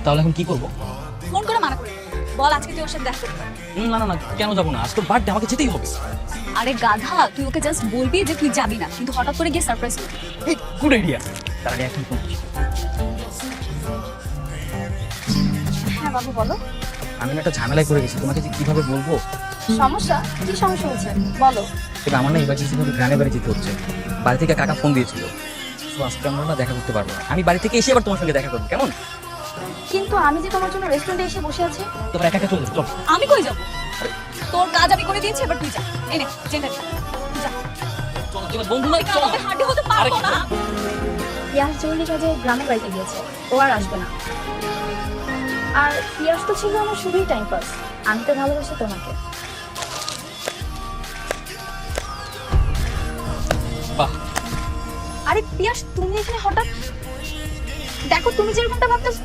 তাহলে এখন কি করবো? ফোন করে মানা করে বল আজকে তুই ওর সাথে দেখা করবি। না না না, কেন যাবো না? আজ তোর বার্থডে, আমাকে যেতেই হবে। আরে গাধা, তুই ওকে জাস্ট বলবি যে তুই যাবি না, কিন্তু হঠাৎ করে গিয়ে সারপ্রাইজ করবি। Good idea. তার আগে এখন ফোন করি। হ্যাঁ বাবু বলো। আমি না একটা ঝামেলায় পড়ে গেছি, তোমাকে যে কিভাবে বলবো। সমস্যা কি? সমস্যা হচ্ছে বলো। তবে আমার না ইমার্জেন্সি ভাবে গ্রামে বাড়ি যেতে হচ্ছে। বাড়ি থেকে কাকা ফোন দিয়েছিল, তো আজকে আমরা না দেখা করতে পারবো না। আমি বাড়ি থেকে এসে আবার তোমার সঙ্গে দেখা করবো, কেমন? কিন্তু আমি যে তোমার জন্য রেস্টুরেন্টে এসে বসে আছি। তোমার একা একা চলে যাও, চল। আমি কই যাবো? তোর কাজ আমি করে দিয়েছি, এবার তুই যা। এনে জেনে যা। চল, তোমার বন্ধু না, চল। আমাকে হাঁটি হতে পারবো না। পিয়াস জরুরি কাজে গ্রামের বাড়িতে গিয়েছে, ও আর আসবে না। আর পিয়াস তো ছিল আমার শুধুই টাইম পাস, আমি তো ভালোবাসি তোমাকে। বাহ, আরে পিয়াস, তুমি এখানে হঠাৎ? দেখো তুমি যেরকমটা ভাবতেছো